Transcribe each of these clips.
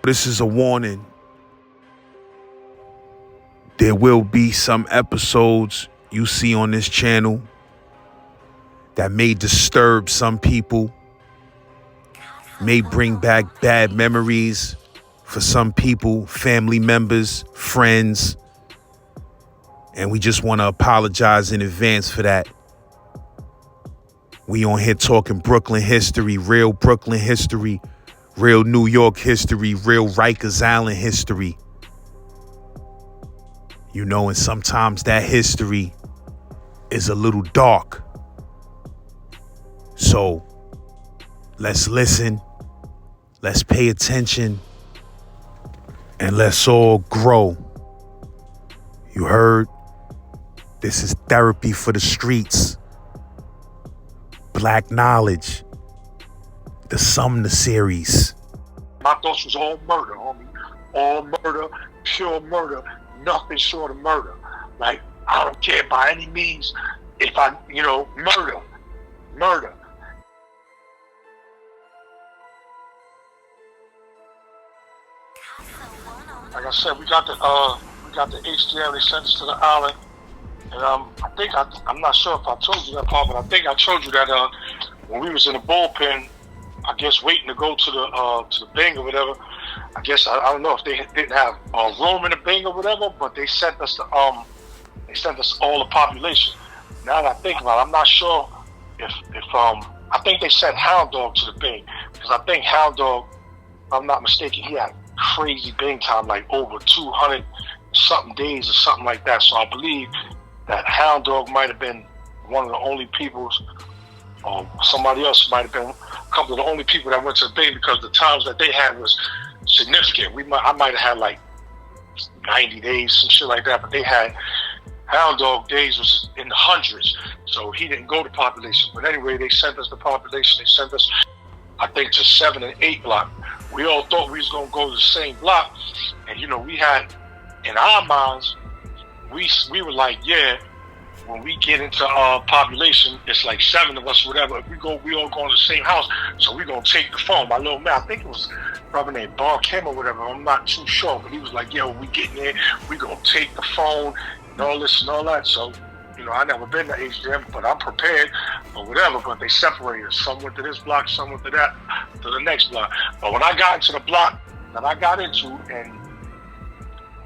This is a warning. There will be some episodes you see on this channel that may disturb some people, may bring back bad memories for some people, family members, friends, and we just want to apologize in advance for that. We on here talking Brooklyn history, real Brooklyn history, real New York history, real Rikers Island history. You know, and sometimes that history is a little dark. So let's listen, let's pay attention, and let's all grow. You heard? This is therapy for the streets. Black Knowledge. The Sumner series. My thoughts was all murder, homie. All murder, pure murder, nothing short of murder. Like, I don't care by any means if I, murder. Like I said, we got the HDM. They sent us to the island, and I'm not sure if I told you that part, but I think I told you that when we was in the bullpen, I guess waiting to go to the Bing or whatever. I guess I don't know if they didn't have room in the Bing or whatever, but they sent us all the population. Now that I think about it, I'm not sure if I think they sent Hound Dog to the Bing, because I think Hound Dog, if I'm not mistaken, he had crazy Bing time, like over 200 something days or something like that. So I believe that Hound Dog might have been one of the only people, or somebody else might have been a couple of the only people that went to the Bing, because the times that they had was significant. I might have had like 90 days, some shit like that, but they had Hound Dog days was in the hundreds, so he didn't go to population. But anyway, they sent us the population. They sent us, I think, to 7 and 8 block. We all thought we was gonna go to the same block, and we had in our minds, we were like, yeah, when we get into population, it's like 7 of us, whatever. If we all go in the same house, so we gonna take the phone. My little man, I think it was probably named Bar Kim or whatever. I'm not too sure, but he was like, yo, we getting there, we gonna take the phone and all this and all that. So, I never been to HDM, but I'm prepared or whatever. But they separated us. Some went to this block, some went to the next block. But when I got into the block that I got into, and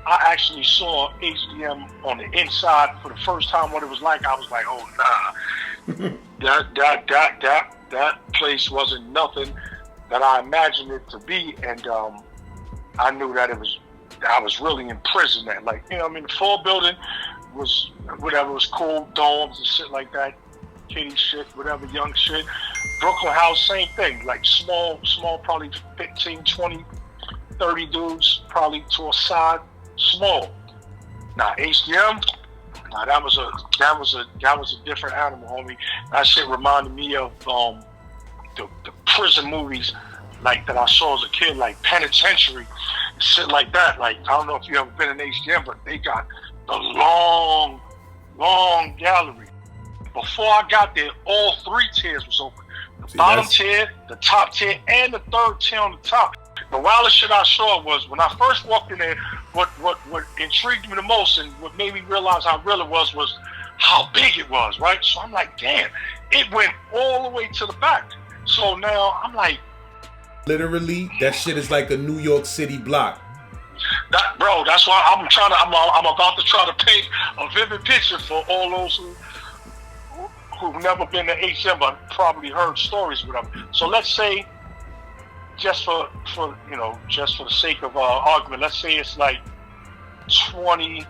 I actually saw HDM on the inside for the first time, what it was like, I was like, oh nah, that place wasn't nothing that I imagined it to be, and I knew that I was really in prison. That, like, the full building was whatever, was cool, domes and shit like that, kitty shit, whatever, young shit. Brooklyn House, same thing, like small, probably 15, 20, 30 dudes, probably to a side, small. Now HDM, that was a different animal, homie. That shit reminded me of the prison movies like that I saw as a kid, like Penitentiary, shit like that. Like, I don't know if you ever been in HDM, but they got the long gallery. Before I got there, all 3 tiers was open. The bottom tier, the top tier, and the 3rd tier on the top. The wildest shit I saw was when I first walked in there, what intrigued me the most and what made me realize how real it was how big it was, right? So I'm like, damn, it went all the way to the back. So now I'm like, literally, that shit is like a New York City block. Bro, that's why I'm about to try to paint a vivid picture for all those who've never been to HM but probably heard stories with them. So let's say, just for the sake of argument, let's say it's like 20,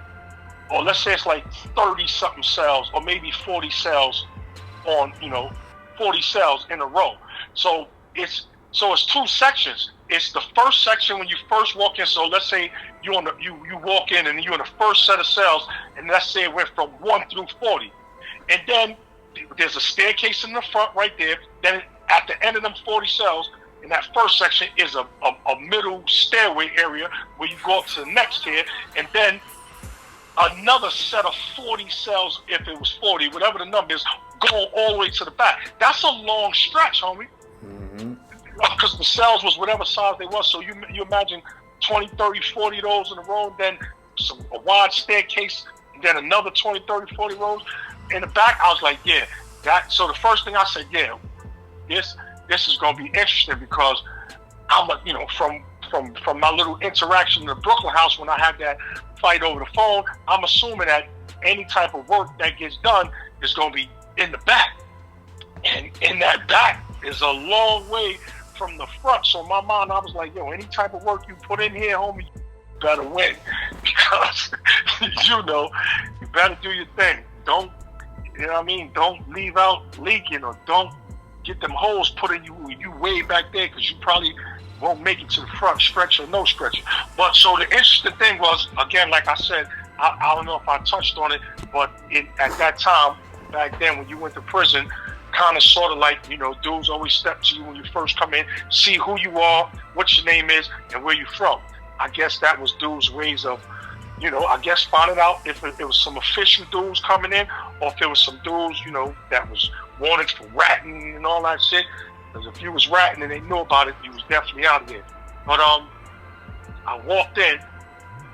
or let's say it's like 30 something cells, or maybe 40 cells on 40 cells in a row. So it's 2 sections. It's the first section when you first walk in. So let's say you walk in and you're in the first set of cells, and let's say it went from 1 through 40, and then there's a staircase in the front right there. Then at the end of them 40 cells, in that first section is a middle stairway area where you go up to the next tier, and then another set of 40 cells, if it was 40, whatever the number is, going all the way to the back. That's a long stretch, homie. Mm-hmm. because the cells was whatever size they was. So you imagine 20, 30, 40 of those in a row, and then a wide staircase, and then another 20, 30, 40 rows in the back. I was like, yeah, that. So the first thing I said, yeah, this is gonna be interesting because I'm from my little interaction in the Brooklyn house when I had that fight over the phone, I'm assuming that any type of work that gets done is gonna be in the back. And in that back is a long way from the front. So in my mind, I was like, yo, any type of work you put in here, homie, you better win. Because, you better do your thing. Don't, don't leave out leaking, or don't get them holes put in you way back there, because you probably won't make it to the front, stretch or no stretch. But so the interesting thing was, again, like I said, I don't know if I touched on it, but at that time, back then when you went to prison, kind of sort of like, dudes always step to you when you first come in, see who you are, what your name is, and where you're from. I guess that was dudes' ways of, I guess finding out if it was some official dudes coming in, or if it was some dudes, that was wanted for ratting and all that shit. Because if you was ratting and they knew about it, you was definitely out of there. But I walked in,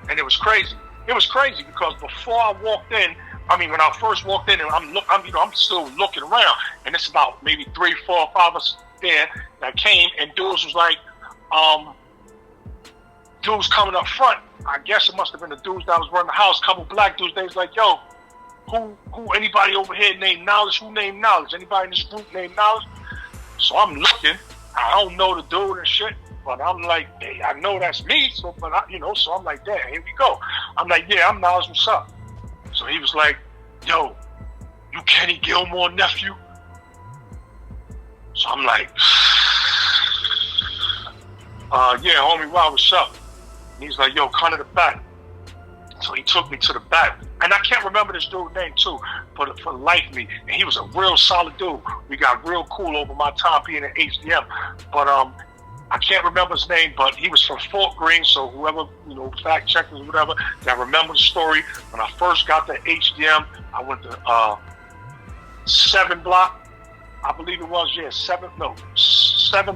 and it was crazy. It was crazy because before I walked in, when I first walked in, and I'm still looking around, and it's about maybe 3, 4, 5 of us there that came, and dudes was like, dudes coming up front. I guess it must have been the dudes that was running the house. Couple black dudes. They was like, yo, who? Anybody over here named Knowledge? Who named Knowledge? Anybody in this group named Knowledge? So I'm looking. I don't know the dude and shit, but I'm like, hey, I know that's me. So, but so I'm like, damn, here we go. I'm like, yeah, I'm Knowledge. What's up? So he was like, yo, you Kenny Gilmore nephew? So I'm like, yeah, homie, wow, what's up? And he's like, yo, come to the back. So he took me to the back. And I can't remember this dude's name too, for the life of me. And he was a real solid dude. We got real cool over my time being at HDM. But I can't remember his name, but he was from Fort Greene. So whoever, fact checkers or whatever, that remember the story. When I first got to HDM, I went to 7 block. I believe it was, 7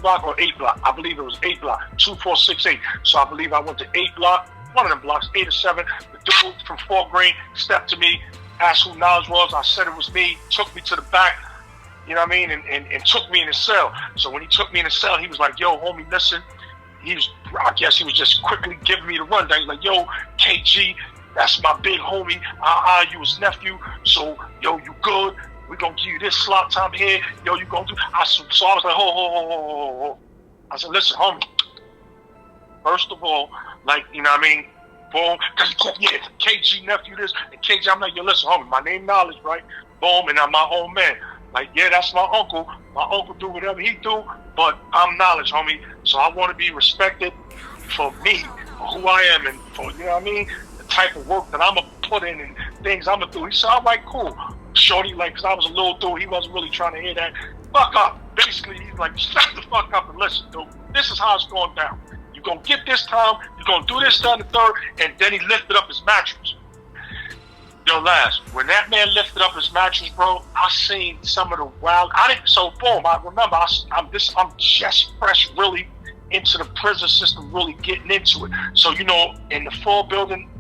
block or 8 block. I believe it was 8 block, 2468. So I believe I went to 8 block, one of them blocks, 8 or 7. The dude from Fort Greene stepped to me, asked who Knowledge was. I said it was me, took me to the back, and took me in his cell. So when he took me in his cell, he was like, yo, homie, listen. I guess he was just quickly giving me the rundown. He's like, yo, KG, that's my big homie. You his nephew. So, yo, you good? We're going to give you this slot time here. Yo, you going to do... So I was like, ho. I said, listen, homie. First of all, boom. Because KG nephew this, and KG, I'm like, yo, listen, homie, my name Knowledge, right? Boom, and I'm my own man. Like, yeah, that's my uncle. My uncle do whatever he do, but I'm Knowledge, homie. So I want to be respected for me, for who I am, and for, the type of work that I'm going to put in and things I'm going to do. He said, all right, cool. Shorty, because I was a little dude, he wasn't really trying to hear that. Fuck up. Basically, he's like, shut the fuck up and listen, dude. This is how it's going down. You're going to get this time, you're going to do this, that, and the third, and then he lifted up his mattress. Yo, Laz, when that man lifted up his mattress, bro, I seen some of the wild. So boom, I remember I'm just fresh, really into the prison system, really getting into it. So in the full building,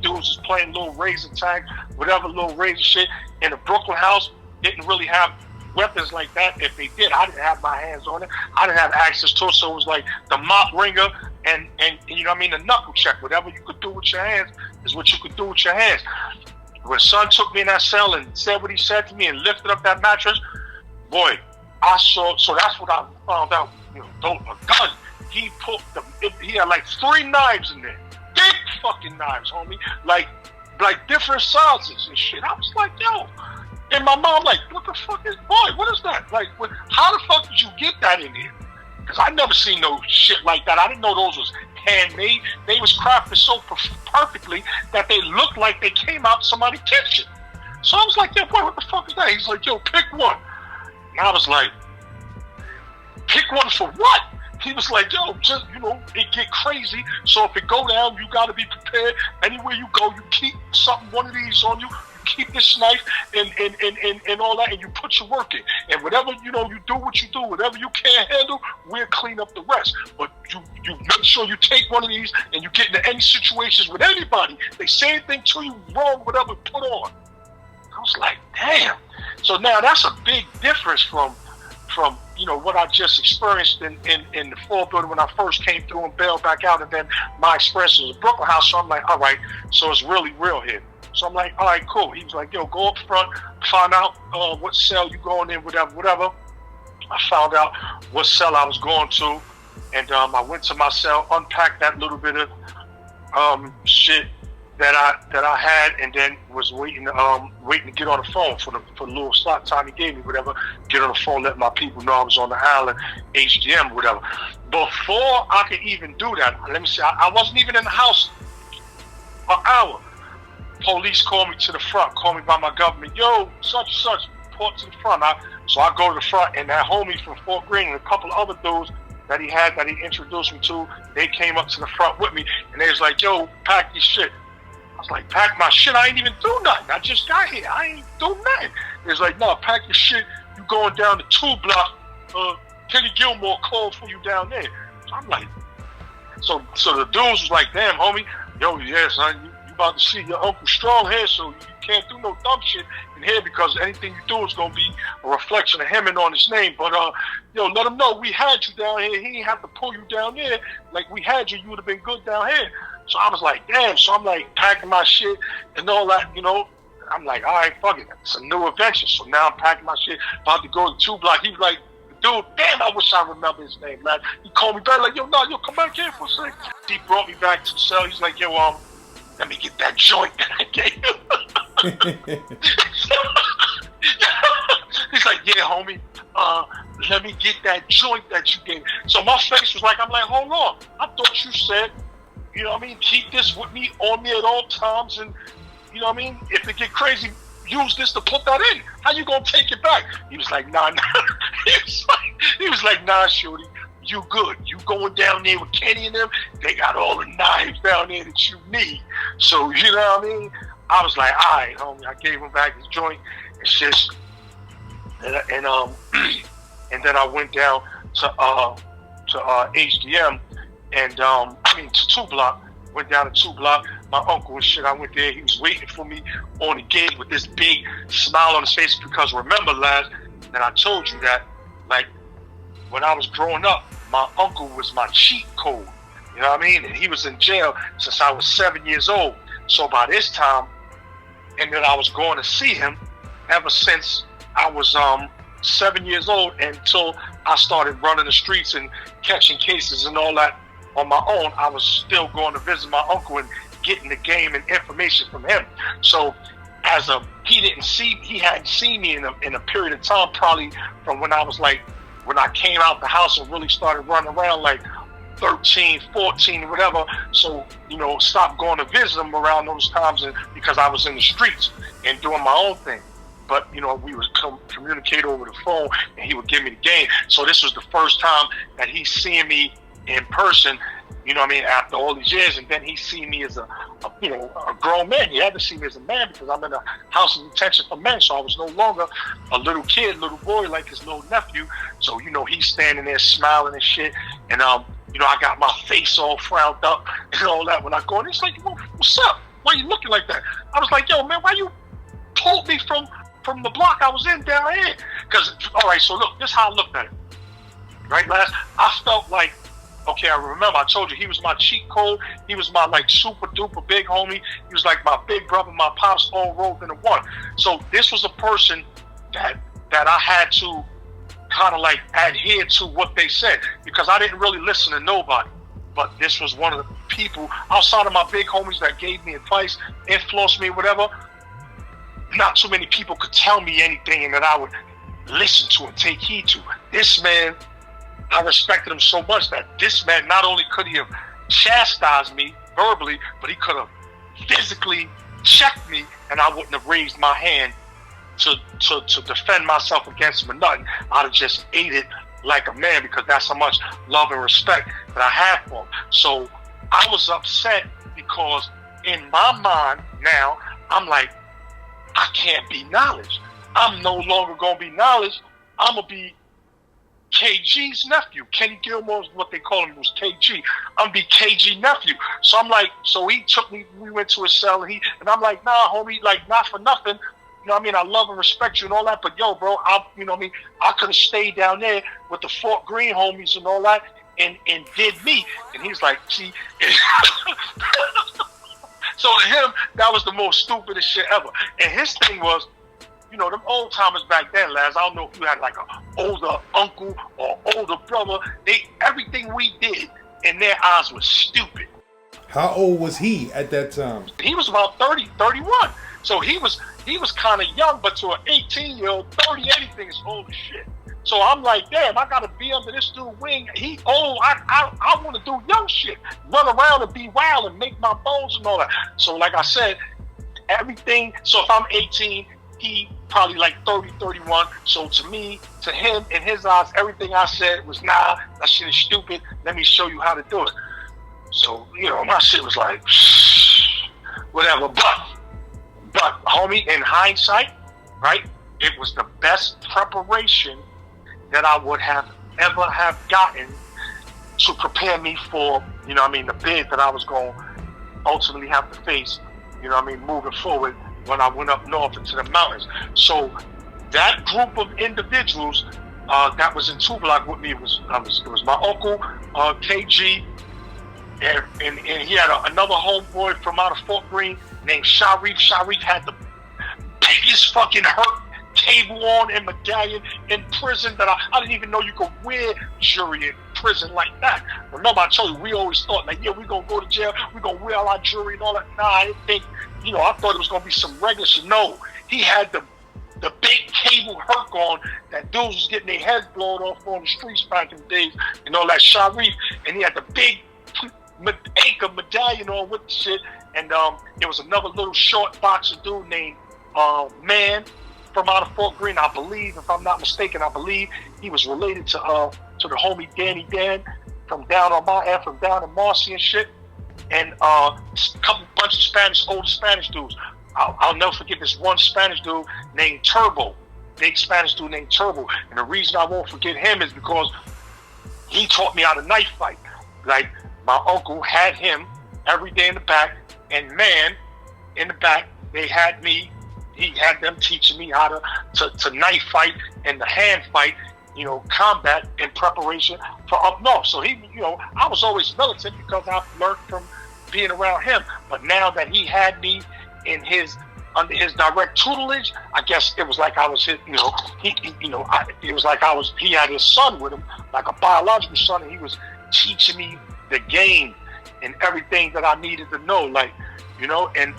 dudes is playing little razor tag, whatever little razor shit. In the Brooklyn house, didn't really have weapons like that. If they did, I didn't have my hands on it. I didn't have access to it. So it was like the mop ringer and the knuckle check. Whatever you could do with your hands is what you could do with your hands. When son took me in that cell and said what he said to me and lifted up that mattress, boy, I saw. So that's what I found out. A gun. He had like 3 knives in there, big fucking knives, homie, like different sizes and shit. I was like, yo, and my mom like, what the fuck is, boy, what is that? Like, how the fuck did you get that in here? Because I never seen no shit like that. I didn't know those was handmade. They was crafted so perfectly that they looked like they came out somebody's kitchen. So I was like, yeah, boy, what the fuck is that? He's like, yo, pick one. And I was like, pick one for what? He was like, yo, just, it get crazy. So if it go down, you got to be prepared. Anywhere you go, you keep one of these on you. You keep this knife and all that, and you put your work in. And whatever, you do what you do. Whatever you can't handle, we'll clean up the rest. But you make sure you take one of these and you get into any situations with anybody. They say anything to you wrong, whatever, put on. I was like, damn. So now that's a big difference from what I just experienced in the floor building when I first came through and bailed back out, and then my experience in the Brooklyn house. So I'm like, all right, so it's really real here. So I'm like, all right, cool. He was like, yo, go up front, find out what cell you going in, whatever. I found out what cell I was going to, and I went to my cell, unpacked that little bit of shit that I had, and then was waiting to get on the phone for the little slot time he gave me, whatever. Get on the phone, let my people know I was on the island, HDM, whatever. Before I could even do that, let me see, I wasn't even in the house an hour. Police called me to the front, called me by my government. Yo, such and such, report to the front. So I go to the front, and that homie from Fort Greene and a couple of other dudes that he introduced me to, they came up to the front with me, and they was like, yo, pack your shit. I was like, pack my shit? I ain't even do nothing. I just got here. I ain't do nothing. It was like, no, pack your shit. You going down the 2 block. Kenny Gilmore called for you down there. So I'm like, so the dudes was like, damn, homie, yo, yeah, son, you about to see your Uncle Strong here, so you can't do no dumb shit in here because anything you do is gonna be a reflection of him and on his name. But let him know we had you down here. He ain't have to pull you down there like we had you. You would have been good down here. So I was like, damn. So I'm like packing my shit and all that, I'm like, all right, fuck it. It's a new adventure. So now I'm packing my shit, about to go to 2 block. He was like, dude, damn, I wish I remember his name, man. He called me back like, yo, come back here for a second. He brought me back to the cell. He's like, yo, let me get that joint that I gave you. He's like, yeah, homie, let me get that joint that you gave me. So my face was like, I'm like, hold on. I thought you said, keep this with me on me at all times. And, if it get crazy, use this to put that in. How you going to take it back? He was like, nah. He was like, nah, shorty. You good. You going down there with Kenny and them, they got all the knives down there that you need. So, you know what I mean? I was like, all right, homie. I gave him back his joint and shit. And then I went down to HDM and, to 2 block. Went down to 2 block. My uncle and shit, I went there. He was waiting for me on the gate with this big smile on his face because remember, lad, that I told you that, like, when I was growing up, my uncle was my cheat code. You know what I mean? And he was in jail since I was 7 years old. So by this time, and then I was going to see him ever since I was 7 years old until I started running the streets and catching cases and all that on my own. I was still going to visit my uncle and getting the game and information from him. So he hadn't seen me in a period of time, probably from when I was like, when I came out the house and really started running around like 13, 14, whatever. So, stopped going to visit him around those times because I was in the streets and doing my own thing. But, we would communicate over the phone and he would give me the game. So this was the first time that he's seeing me in person, after all these years. And then he seen me as a grown man. He had to see me as a man because I'm in a house of detention for men. So I was no longer a little kid, little boy like his little nephew. So, he's standing there smiling and shit. And, I got my face all frowned up and all that. When I go in, he's like, what's up? Why you looking like that? I was like, yo, man, why you pulled me from the block I was in down here? Because, all right, so look, this is how I looked at it. Right, Laz? I felt like, okay, I remember I told you he was my cheat code. He was my like super duper big homie. He was like my big brother, my pops, all rolled into one. So this was a person that I had to kind of like adhere to what they said because I didn't really listen to nobody. But this was one of the people outside of my big homies that gave me advice, influenced me, whatever. Not too many people could tell me anything and that I would listen to and take heed to. This man, I respected him so much that this man, not only could he have chastised me verbally, but he could have physically checked me and I wouldn't have raised my hand to defend myself against him or nothing. I'd have just ate it like a man because that's how much love and respect that I have for him. So I was upset because in my mind now, I'm like, I can't be Knowledge. I'm no longer gonna be Knowledge. I'm gonna be KG's nephew. Kenny Gilmore's what they call him, was KG. I'm gonna be KG nephew. So I'm like, so he took me, we went to his cell, and I'm like, nah, homie, like, not for nothing. You know what I mean? I love and respect you and all that, but yo, bro, you know what I mean? I could have stayed down there with the Fort Greene homies and all that and did me. And he's like, see, so to him, that was the most stupidest shit ever. And his thing was, you know, them old timers back then, lads, I don't know if you had like an older uncle or older brother, everything we did in their eyes was stupid. How old was he at that time? He was about 30, 31. So he was kind of young, but to an 18-year-old, 30 anything is old as shit. So I'm like, damn, I gotta be under this dude's wing. He old, I want to do young shit, run around and be wild and make my bones and all that. So like I said, everything. So if I'm 18, he probably like 30, 31. So to me, to him, in his eyes, everything I said was, nah, that shit is stupid. Let me show you how to do it. So, you know, my shit was like, whatever. But homie, in hindsight, right, it was the best preparation that I would have ever have gotten to prepare me for, you know what I mean, the bid that I was going to ultimately have to face, you know what I mean, moving forward when I went up north into the mountains. So that group of individuals that was in 2 Block with me, it was my uncle, KG, and he had another homeboy from out of Fort Greene named Sharif. Sharif had the biggest fucking hurt cable on and medallion in prison that I didn't even know you could wear jewelry in prison like that. Remember, I told you, we always thought, like, yeah, we're going to go to jail, we're going to wear all our jewelry and all that. Nah, I didn't think, you know, I thought it was going to be some regular shit. No, he had the big cable hurt on that dudes was getting their heads blown off on the streets back in the days and all that. Sharif, and he had the big anchor medallion on with the shit. And there was another little short boxer dude named Man from out of Fort Greene, I believe, if I'm not mistaken. I believe he was related to the homie Danny Dan from down on my end, from down in Marcy and shit. And a bunch of older Spanish dudes. I'll never forget this one Spanish dude named Turbo, big Spanish dude named Turbo. And the reason I won't forget him is because he taught me how to knife fight. Like, my uncle had him every day in the back, and Man in the back, he had them teaching me how to knife fight and the hand fight, you know, combat in preparation for up north. So he, you know, I was always militant because I've learned from being around him. But now that he had me under his direct tutelage, I guess it was like I was his, you know, it was like he had his son with him, like a biological son, and he was teaching me the game and everything that I needed to know, like, you know, and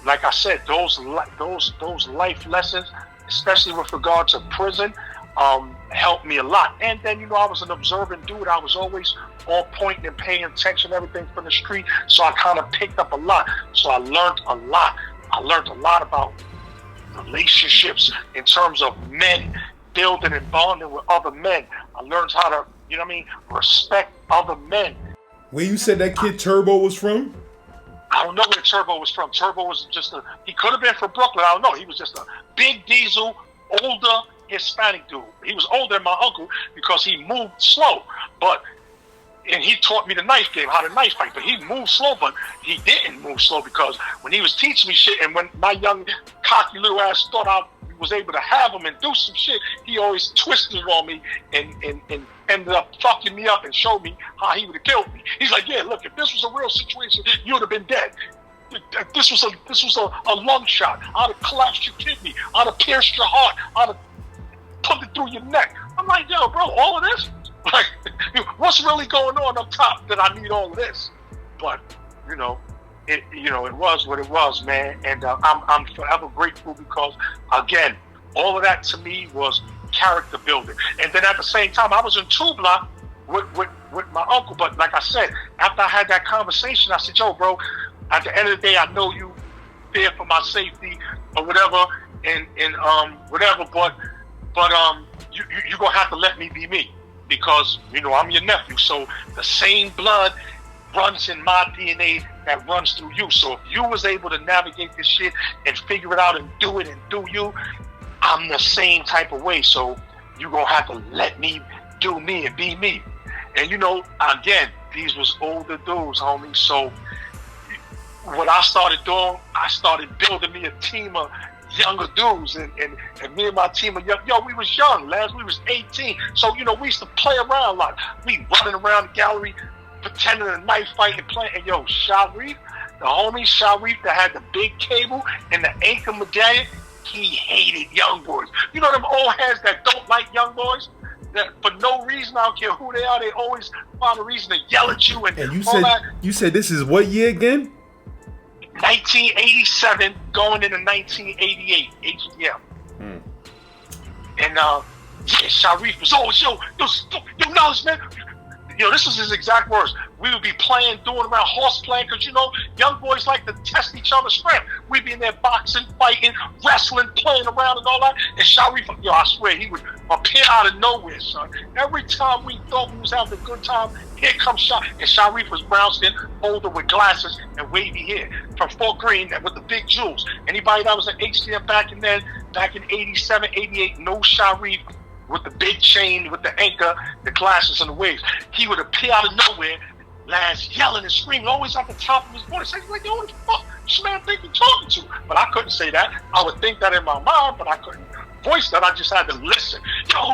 like I said, those life lessons, especially with regard to prison, helped me a lot. And then, you know, I was an observant dude. I was always on point and paying attention to everything from the street, so I kind of picked up a lot. So I learned a lot. I learned a lot about relationships in terms of men building and bonding with other men. I learned how to, you know what I mean, respect other men. Where you said that kid Turbo was from? I don't know where Turbo was from. Turbo was just he could have been from Brooklyn. I don't know. He was just a big diesel, older Hispanic dude. He was older than my uncle because he moved slow. And he taught me the knife game, how to knife fight. But he moved slow, but he didn't move slow because when he was teaching me shit, and when my young, cocky little ass thought I was able to have him and do some shit, he always twisted on me and ended up fucking me up and showed me how he would have killed me. He's like, yeah, look, if this was a real situation, you would have been dead. If this was a lung shot, I'd have collapsed your kidney, I'd have pierced your heart, I'd have put it through your neck. I'm like, yo, bro, all of this? Like, what's really going on up top that I need all of this? But, you know, it was what it was, man. And I'm forever grateful because, again, all of that to me was character building. And then at the same time, I was in 2 Block with my uncle. But like I said, after I had that conversation, I said, yo, bro, at the end of the day, I know you fear for my safety or whatever, and whatever, but you're going to have to let me be me because, you know, I'm your nephew. So the same blood runs in my DNA that runs through you. So if you was able to navigate this shit and figure it out and do it and do you, I'm the same type of way. So you're going to have to let me do me and be me. And again, these was older dudes, homie. So what I started doing, I started building me a team of younger dudes, and me and my team of we was young, lads. We was 18. So, we used to play around, like we running around the gallery, pretending to knife fight and playing. And Sharif, the homie Sharif that had the big cable and the anchor medallion, he hated young boys. You know them old heads that don't like young boys? That for no reason, I don't care who they are, they always find a reason to yell at you and you said this is what year again? 1987 going into 1988 HDM. And Sharif was always, yo, knowledge, man. This was his exact words. We would be playing, doing around horseplay, because young boys like to test each other's strength. We'd be in there boxing, fighting, wrestling, playing around and all that. And Sharif, I swear, he would appear out of nowhere, son. Every time we thought we was having a good time, here comes Sharif. And Sharif was brown skin, older with glasses and wavy hair, from Fort Greene with the big jewels. Anybody that was at HDM back in 87, 88, no Sharif with the big chain, with the anchor, the glasses, and the waves. He would appear out of nowhere, lads yelling and screaming, always at the top of his voice. He's like, yo, what the fuck this man think you talking to? But I couldn't say that. I would think that in my mind, but I couldn't voice that. I just had to listen. Yo,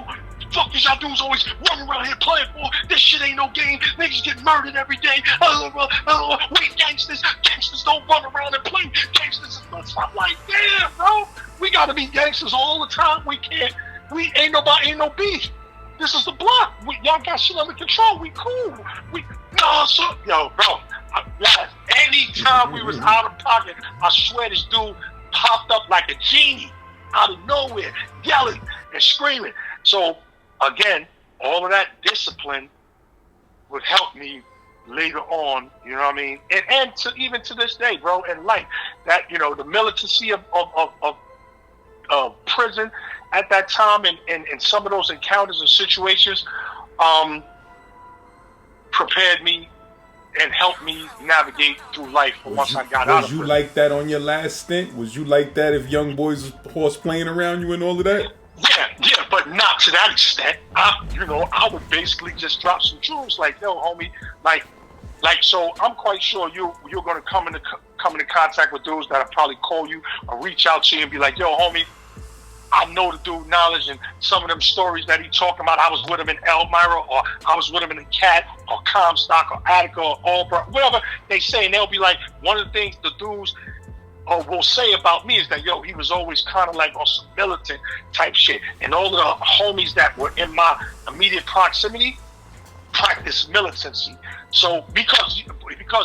fuck these y'all dudes always running around here playing for. This shit ain't no game. Niggas get murdered every day. We gangsters. Gangsters don't run around and play. Gangsters is nuts. I'm like, damn, bro. We gotta be gangsters all the time. We can't. We ain't no beef. This is the block. Y'all got shit under control. We cool. Yo, bro. Anytime we was out of pocket, I swear this dude popped up like a genie out of nowhere, yelling and screaming. So again, all of that discipline would help me later on. You know what I mean? And even to this day, bro, in life, that the militancy of prison at that time and some of those encounters and situations prepared me and helped me navigate through life once I got out of prison. Was you like that on your last stint? Was you like that if young boys was horse playing around you and all of that? Yeah, but not to that extent. I would basically just drop some jewels like, yo, homie, like so I'm quite sure you're gonna come into contact with dudes that'll probably call you or reach out to you and be like, yo, homie, I know the dude knowledge, and some of them stories that he talking about, I was with him in Elmira, or I was with him in the Cat, or Comstock, or Attica, or Albrook, whatever they say, and they'll be like, one of the things the dudes will say about me is that, yo, he was always kind of like on some militant type shit, and all of the homies that were in my immediate proximity practice militancy. So because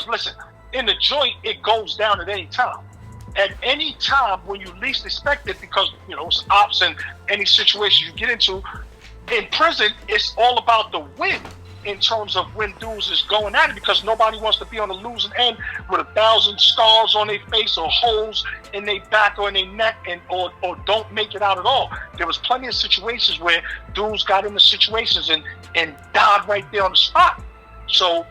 listen, in the joint, it goes down at any time. At any time when you least expect it, because it's ops and any situation you get into. In prison, it's all about the win in terms of when dudes is going at it, because nobody wants to be on the losing end with 1,000 scars on their face or holes in their back or in their neck or don't make it out at all. There was plenty of situations where dudes got into situations and died right there on the spot. So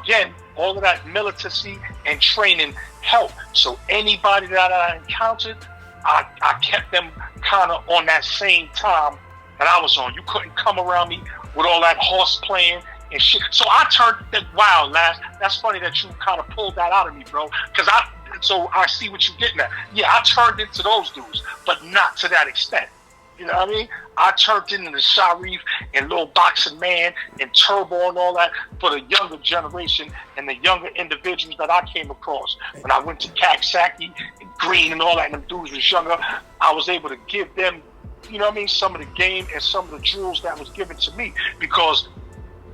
again, all of that militancy and training helped. So anybody that I encountered, I kept them kind of on that same time that I was on. You couldn't come around me with all that horse playing and shit. So I turned that. Wow, Last, that's funny that you kind of pulled that out of me, bro. Because I see what you're getting at. Yeah, I turned into those dudes, but not to that extent. You know what I mean? I turned into the Sharif and Little Boxing Man and Turbo and all that for the younger generation and the younger individuals that I came across. When I went to Caxsackie and Green and all that, and them dudes was younger, I was able to give them, you know what I mean, some of the game and some of the jewels that was given to me, because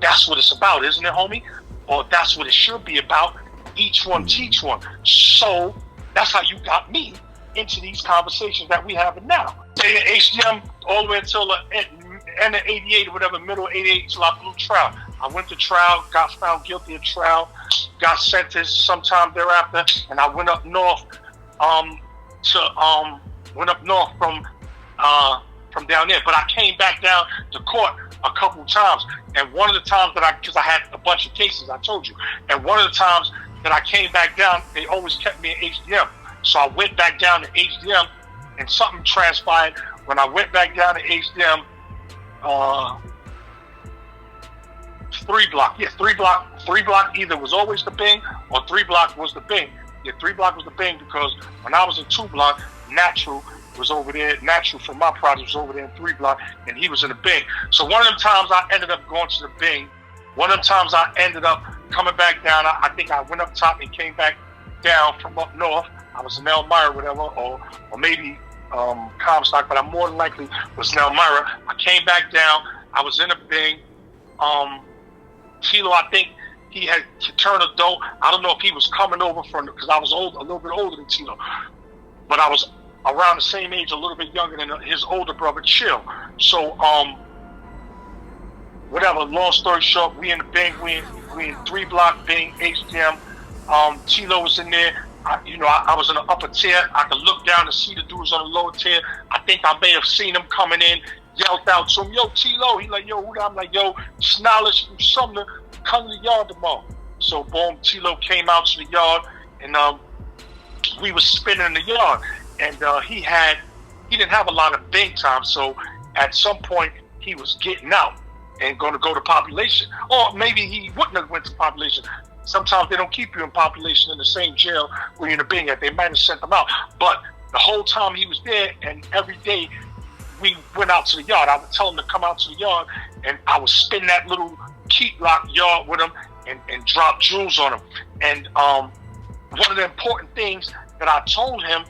that's what it's about, isn't it, homie? Or that's what it should be about. Each one teach one. So that's how you got me into these conversations that we having now. Stayed at HDM all the way until the end of 88 or whatever, middle of 88 until I blew trial. I went to trial, got found guilty of trial, got sentenced sometime thereafter, and I went up north from down there. But I came back down to court a couple times. And one of the times that because I had a bunch of cases, I told you. And one of the times that I came back down, they always kept me in HDM. So I went back down to HDM, and something transpired when I went back down to HDM. 3 block. Yeah, 3 block. 3 block either was always the Bing or 3 block was the Bing. Yeah, 3 block was the Bing because when I was in 2 block, Natural was over there. Natural from my project was over there in 3 block, and he was in the Bing. So one of them times I ended up going to the Bing. One of them times I ended up coming back down. I think I went up top and came back down from up north. I was in Elmira, whatever, or maybe Comstock, but I more than likely was in Elmira. I came back down. I was in a Bing. Chino, I think he had turned adult. I don't know if he was coming over from, because I was old, a little bit older than Chino, but I was around the same age, a little bit younger than his older brother, Chill. So, whatever, long story short, we in the Bing, we in 3 block Bing, HDM. Chino was in there. I was in the upper tier. I could look down and see the dudes on the lower tier. I think I may have seen them coming in, yelled out to him, yo, Chilo. He like, yo, who that? I'm like, yo, Snarlish from Sumner, come to the yard tomorrow. So, boom, Chilo came out to the yard, and we was spinning in the yard. And he didn't have a lot of Bing time, so at some point, he was getting out and going to go to population. Or maybe he wouldn't have went to population. Sometimes they don't keep you in population in the same jail where you're in the Bing at. They might have sent them out. But the whole time he was there, and every day we went out to the yard, I would tell him to come out to the yard, and I would spin that little key lock yard with him and drop jewels on him. And one of the important things that I told him,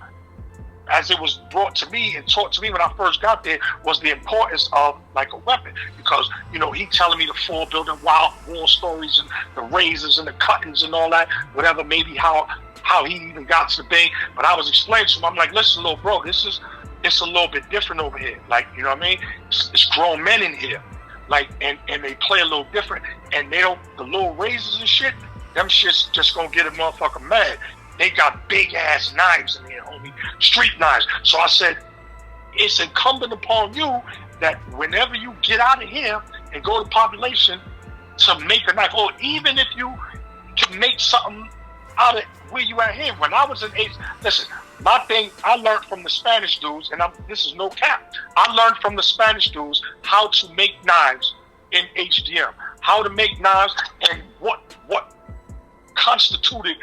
as it was brought to me and taught to me when I first got there, was the importance of like a weapon, because he telling me the 4 building wild war stories and the razors and the cuttings and all that, whatever, maybe how he even got to the Bing. But I was explaining to him, I'm like, listen, little bro, it's a little bit different over here. Like, you know what I mean? It's grown men in here, like, and they play a little different, and they don't, the little razors and shit, them shit's just gonna get a motherfucker mad. They got big ass knives in here, homie, street knives. So I said, it's incumbent upon you that whenever you get out of here and go to population, to make a knife, or even if you can make something out of where you at here. When I was in listen, my thing, I learned from the Spanish dudes, and this is no cap. I learned from the Spanish dudes how to make knives in HDM, how to make knives, and what constituted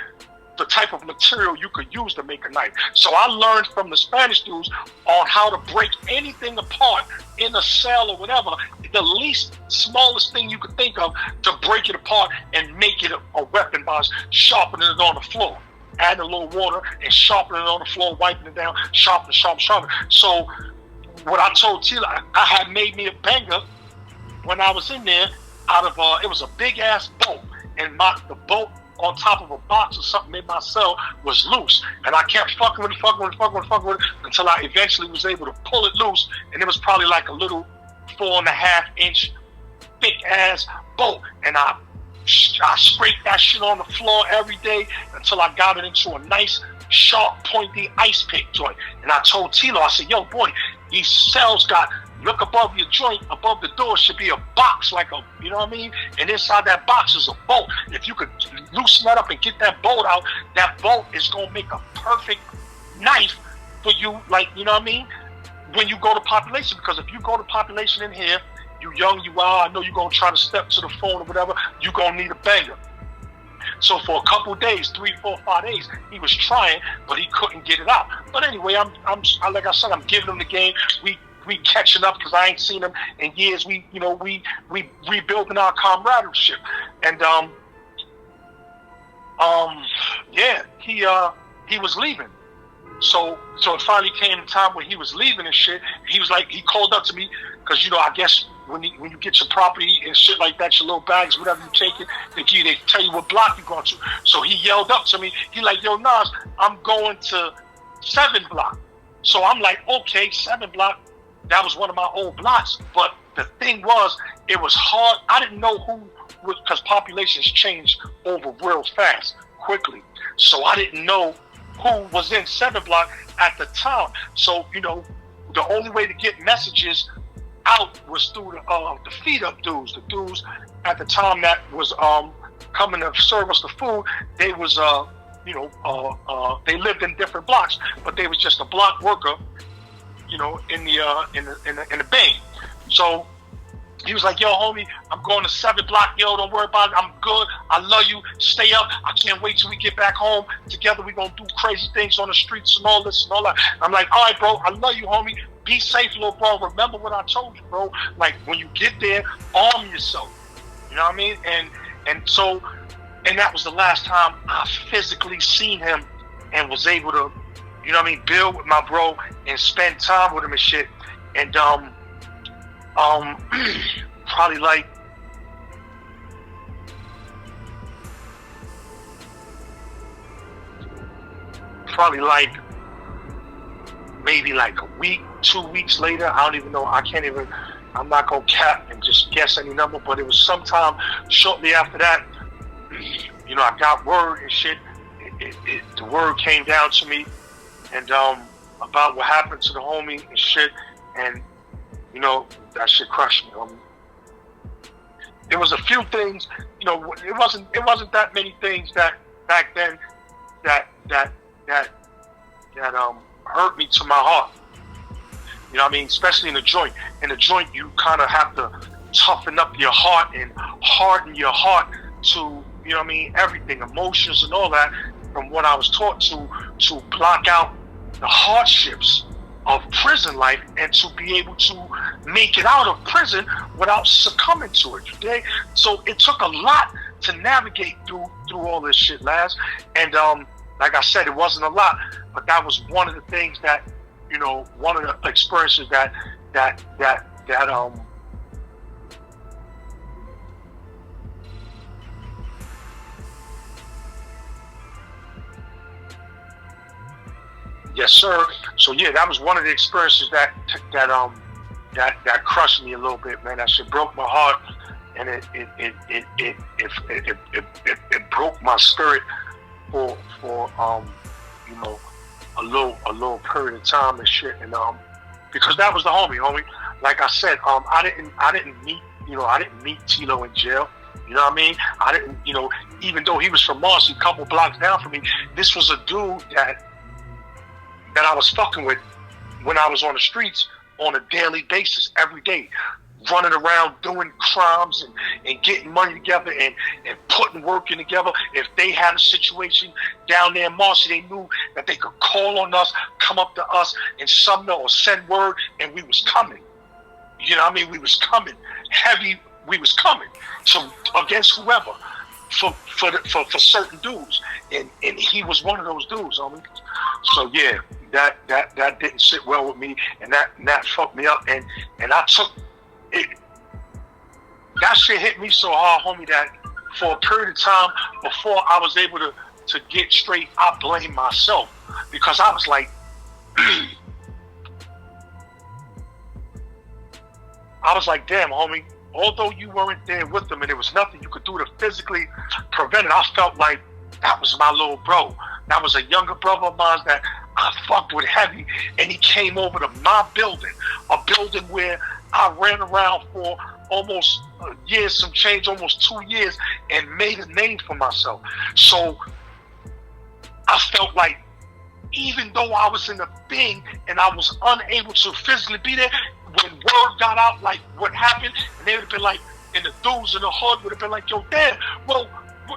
the type of material you could use to make a knife. So I learned from the Spanish dudes on how to break anything apart in a cell or whatever, the least smallest thing you could think of, to break it apart and make it a weapon by sharpening it on the floor, adding a little water and sharpening it on the floor, wiping it down, sharpen. So what I told Tila, I had made me a banger when I was in there out of it was a big ass bolt, and the bolt on top of a box or something in my cell was loose, and I kept fucking with it until I eventually was able to pull it loose, and it was probably like a little 4.5 inch thick ass bolt, and I scraped that shit on the floor every day until I got it into a nice sharp pointy ice pick joint. And I told Tilo, I said, yo boy, these cells look above your joint, above the door should be a box, like you know what I mean? And inside that box is a bolt. If you could loosen that up and get that bolt out, that bolt is gonna make a perfect knife for you, like, you know what I mean? When you go to population, because if you go to population in here, you young, you are, I know you're gonna try to step to the phone or whatever, you're gonna need a banger. So for a couple of days, 3, 4, 5 days, he was trying, but he couldn't get it out. But anyway, I'm like I said, I'm giving him the game. We catching up because I ain't seen him in years. We rebuilding our camaraderie, and yeah, he was leaving. So it finally came time when he was leaving and shit. He was like, he called up to me because I guess when you get your property and shit like that, your little bags, whatever you take it, they tell you what block you're going to. So he yelled up to me. He like, yo Nas, I'm going to 7 block. So I'm like, okay, 7 block. That was one of my old blocks, but the thing was, it was hard. I didn't know who, because populations change over real fast, quickly. So I didn't know who was in 7 block at the time. So, the only way to get messages out was through the feed up dudes. The dudes at the time that was coming to serve us the food, they was they lived in different blocks, but they was just a block worker, in the bank. So he was like, yo, homie, I'm going to 7th block. Yo, don't worry about it. I'm good. I love you. Stay up. I can't wait till we get back home. Together we going to do crazy things on the streets and all this and all that. I'm like, all right, bro. I love you, homie. Be safe, little bro. Remember what I told you, bro. Like, when you get there, arm yourself. You know what I mean? And that was the last time I physically seen him and was able to, build with my bro and spend time with him and shit. And probably like maybe like a week, 2 weeks later. I don't even know. I'm not gonna cap and just guess any number, but it was sometime shortly after that. I got word and shit. The word came down to me, and about what happened to the homie and shit, and that shit crushed me. There was a few things, it wasn't that many things that back then that hurt me to my heart. You know what I mean? Especially in the joint. In the joint, you kind of have to toughen up your heart and harden your heart to, everything, emotions and all that, from what I was taught to block out the hardships of prison life and to be able to make it out of prison without succumbing to it. Okay? So it took a lot to navigate through all this shit, Laz. And like I said, it wasn't a lot, but that was one of the things that, one of the experiences that yes, sir. So yeah, that was one of the experiences that crushed me a little bit, man. That shit broke my heart, and it broke my spirit for a little period of time and shit. And because that was the homie. Like I said, I didn't meet Chino in jail. You know what I mean? I didn't, even though he was from Marcy, a couple blocks down from me, this was a dude that I was fucking with when I was on the streets on a daily basis, every day, running around doing crimes and getting money together and putting work in together. If they had a situation down there in Marcy, they knew that they could call on us, come up to us in Sumner or send word, and we was coming. You know what I mean? We was coming heavy. We was coming. So against whoever, for certain dudes, and he was one of those dudes. So yeah, that didn't sit well with me, and that fucked me up, and I took it. That shit hit me so hard, homie, that for a period of time before I was able to get straight, I blamed myself, because I was like, damn, homie, although you weren't there with them and there was nothing you could do to physically prevent it, I felt like that was my little bro. That was a younger brother of mine that I fucked with heavy, and he came over to my building, a building where I ran around for almost a year, some change, almost 2 years, and made a name for myself. So I felt like, even though I was in the thing and I was unable to physically be there, when word got out like what happened, and they would have been like, and the dudes in the hood would have been like, yo, damn, well, who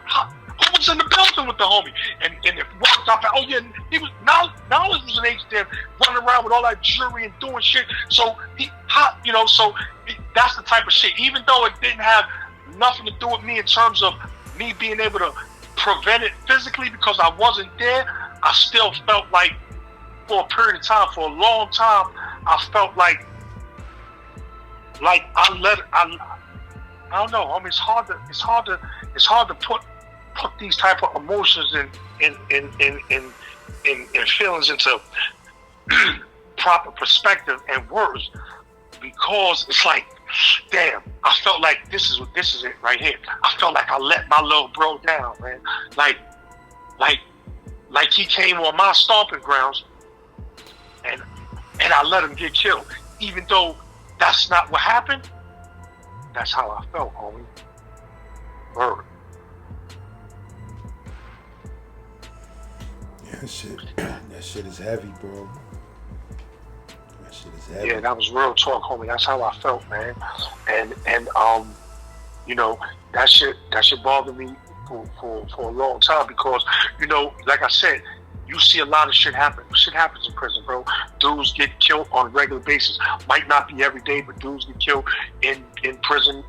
was in the building with the homie? And if word got out, oh yeah, he was, Knowledge was an age there, running around with all that jewelry and doing shit. So that's the type of shit. Even though it didn't have nothing to do with me in terms of me being able to prevent it physically because I wasn't there, I still felt like, for a period of time, for a long time, I felt like I don't know. I mean, it's hard to put these type of emotions and feelings into proper perspective and words, because it's like, damn, I felt like this is it right here. I felt like I let my little bro down, man. Like he came on my stomping grounds and I let him get killed, even though that's not what happened, that's how I felt, homie. Word. Yeah, that shit is heavy, bro. That shit is heavy. Yeah, that was real talk, homie. That's how I felt, man. And you know, that shit bothered me for a long time because, you know, like I said, you see a lot of shit happen. Shit happens in prison, bro. Dudes get killed on a regular basis. Might not be every day, but dudes get killed in prison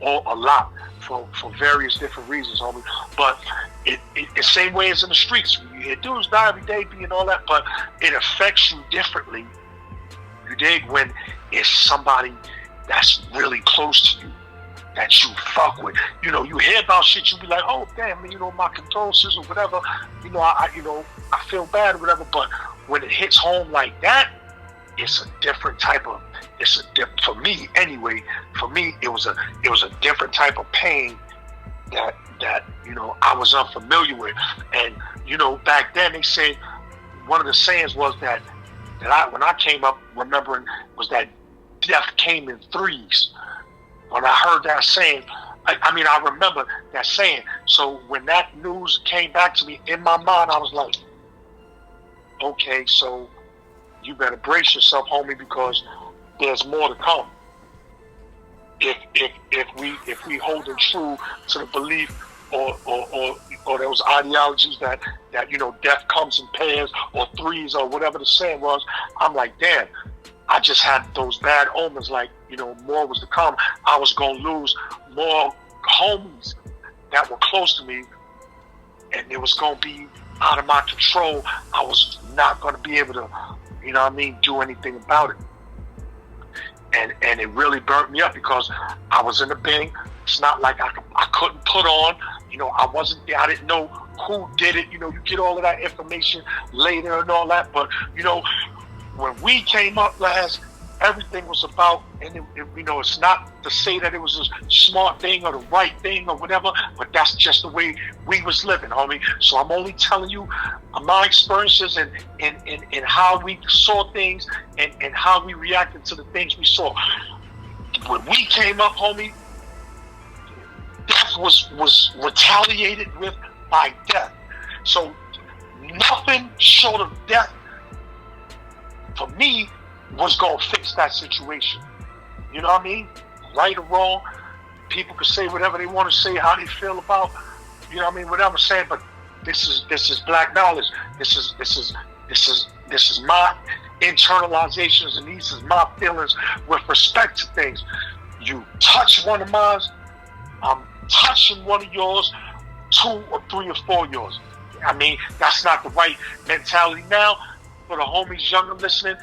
a lot for various different reasons, homie. But it the same way as in the streets. You hear dudes die every day, and all that, but it affects you differently. You dig? When it's somebody that's really close to you, that you fuck with. You know, you hear about shit, you be like, oh damn, you know, my condolences or whatever. You know, I feel bad or whatever. But when it hits home like that, it's a different type of. For me anyway. For me, it was a different type of pain that you know I was unfamiliar with. And you know, back then they said one of the sayings was that when I came up remembering was that death came in threes. When I heard that saying, I remember that saying. So when that news came back to me in my mind, I was like, okay, so you better brace yourself, homie, because there's more to come. If we holding true to the belief or those ideologies that you know death comes in pairs or threes or whatever the saying was, I'm like, damn, I just had those bad omens, like, you know, more was to come. I was gonna lose more homies that were close to me, and it was gonna be out of my control. I was not gonna be able to, you know what I mean, do anything about it. And it really burnt me up because I was in the Bing. It's not like I couldn't put on, you know, I wasn't there. I didn't know who did it. You know, you get all of that information later and all that. But, you know, when we came up last, everything was about, and you know, it's not to say that it was a smart thing or the right thing or whatever, but that's just the way we was living, homie. So I'm only telling you my experiences and how we saw things and how we reacted to the things we saw. When we came up, homie, death was retaliated with by death. So nothing short of death for me was gonna fix that situation. You know what I mean? Right or wrong, people can say whatever they want to say, how they feel about, you know what I mean, whatever I'm saying, but this is black knowledge. This is my internalizations, and these is my feelings with respect to things. You touch one of mine, I'm touching one of yours, 2 or 3 or 4 yours. I mean, that's not the right mentality now. For the homies younger listening,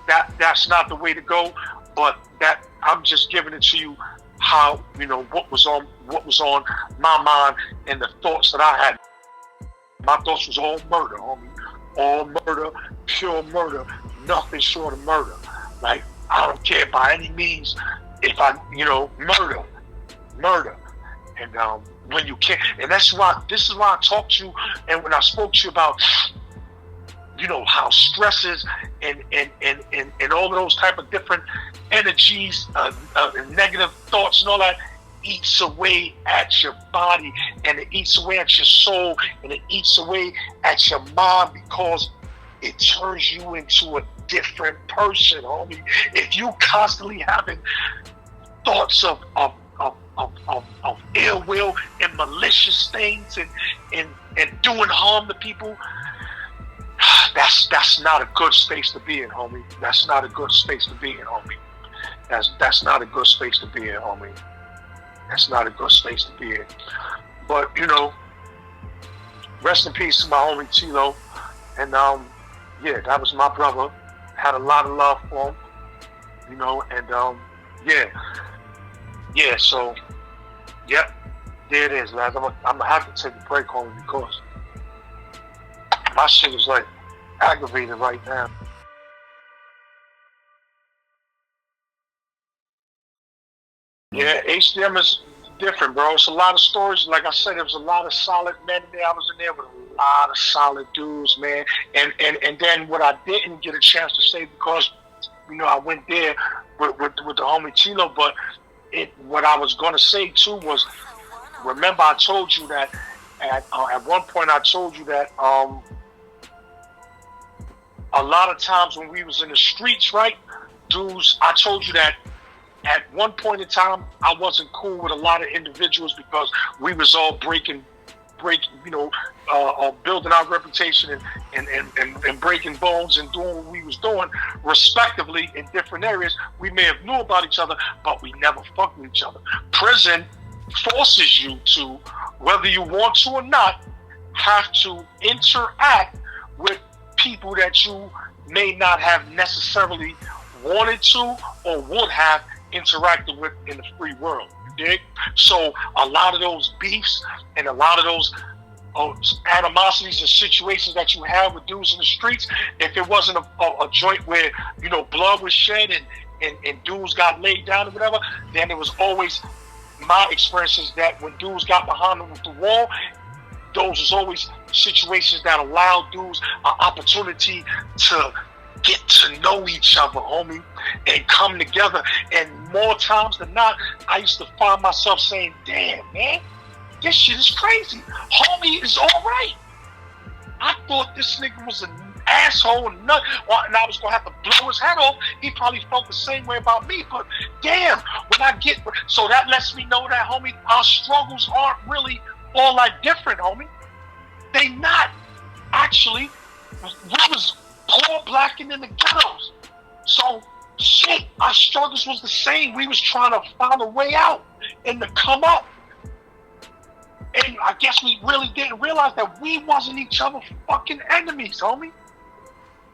that's not the way to go. But that I'm just giving it to you how, you know, what was on my mind and the thoughts that I had. My thoughts was all murder, homie. All murder, pure murder, nothing short of murder. Like, I don't care by any means if I, you know, murder. And when you can't, and this is why I talked to you, and when I spoke to you about, you know, how stresses and all of those type of different energies, negative thoughts and all that eats away at your body, and it eats away at your soul, and it eats away at your mind, because it turns you into a different person, homie. If you constantly having thoughts of ill will and malicious things and doing harm to people, that's not a good space to be in, homie. That's not a good space to be in, homie. That's not a good space to be in, homie. That's not a good space to be in. But, you know, rest in peace to my homie Chino. And yeah, that was my brother. Had a lot of love for him, you know, and yeah, so yep, there it is, lads. I'm gonna have to take a break, homie, because my shit is like aggravated right now. Yeah, HDM is different, bro. It's a lot of stories. Like I said, there was a lot of solid men there. I was in there with a lot of solid dudes, man. And then what I didn't get a chance to say, because I went there with the homie Chino, but what I was gonna say too was, remember I told you that at one point I told you that a lot of times when we was in the streets, right, dudes, I told you that at one point in time I wasn't cool with a lot of individuals because we was all breaking, building our reputation and breaking bones and doing what we was doing respectively in different areas. We may have knew about each other, but we never fucked with each other. Prison forces you to, whether you want to or not, have to interact with people that you may not have necessarily wanted to or would have interacted with in the free world. You dig? So a lot of those beefs and a lot of those animosities and situations that you have with dudes in the streets, if it wasn't a joint where blood was shed and dudes got laid down or whatever, then it was always my experiences that when dudes got behind the wall, those was always situations that allowed dudes an opportunity to get to know each other, homie, and come together. And more times than not, I used to find myself saying, damn, man, this shit is crazy. Homie is all right. I thought this nigga was an asshole and nut, and I was going to have to blow his head off. He probably felt the same way about me, but damn, so that lets me know that, homie, our struggles aren't really all that different, homie. They not. Actually, we was poor, black, and in the ghettos. So, shit, our struggles was the same. We was trying to find a way out and to come up. And I guess we really didn't realize that we wasn't each other's fucking enemies, homie.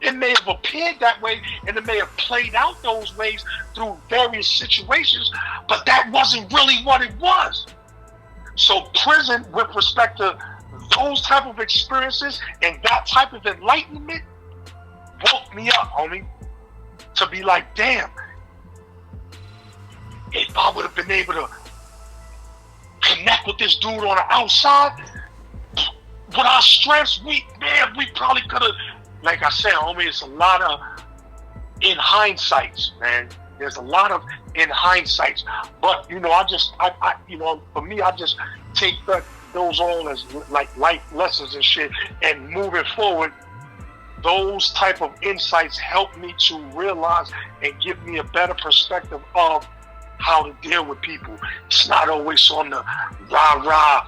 It may have appeared that way, and it may have played out those ways through various situations, but that wasn't really what it was. So prison, with respect to those type of experiences and that type of enlightenment, woke me up, homie, to be like, damn, if I would have been able to connect with this dude on the outside, with our strengths, we probably could have, like I said, homie, it's a lot of in hindsights, man. There's a lot of in hindsights. But, for me, I just take those all as like life lessons and shit. And moving forward, those type of insights help me to realize and give me a better perspective of how to deal with people. It's not always on the rah-rah,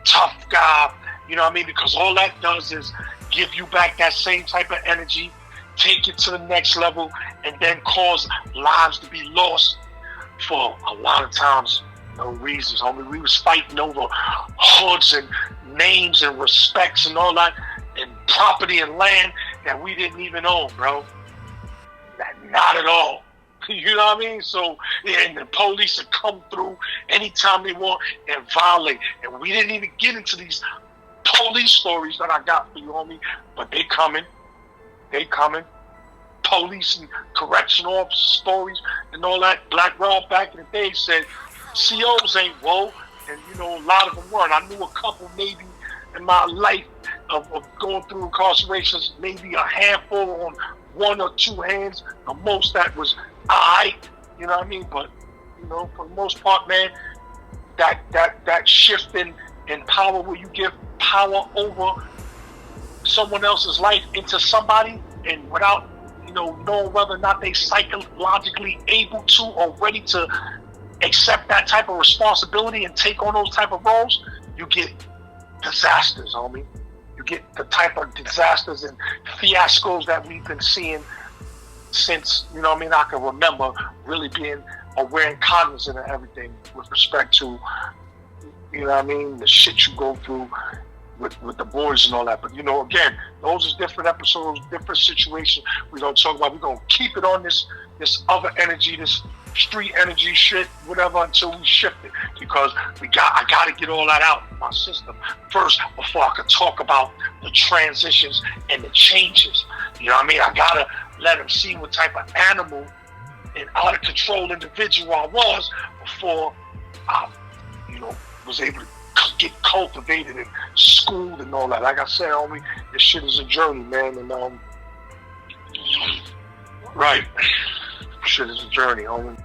tough guy, you know what I mean? Because all that does is give you back that same type of energy, take it to the next level, and then cause lives to be lost for a lot of times no reasons, homie. We was fighting over hoods and names and respects and all that, and property and land that we didn't even own, bro. Not at all. You know what I mean? So, and the police would come through anytime they want and violate. And we didn't even get into these police stories that I got for you, homie. But they coming. Police and correctional officer stories and all that. Black Rob back in the day said COs ain't woe. And, a lot of them weren't. I knew a couple maybe in my life of going through incarcerations, maybe a handful on one or two hands. The most that was alright, you know what I mean? But, for the most part, man, that shift in power where you give power over someone else's life into somebody, and without, knowing whether or not they psychologically able to or ready to accept that type of responsibility and take on those type of roles, you get disasters, homie. You get the type of disasters and fiascos that we've been seeing since, I can remember really being aware and cognizant of everything with respect to, the shit you go through with the boys and all that. But, again, those is different episodes, different situations we're going to talk about. We're going to keep it on this other energy, this street energy shit, whatever, until we shift it. Because I got to get all that out of my system first before I can talk about the transitions and the changes. You know what I mean? I got to let them see what type of animal and out of control individual I was before I, was able to get cultivated and schooled and all that. Like I said, homie, this shit is a journey, man. And right. shit is a journey, homie.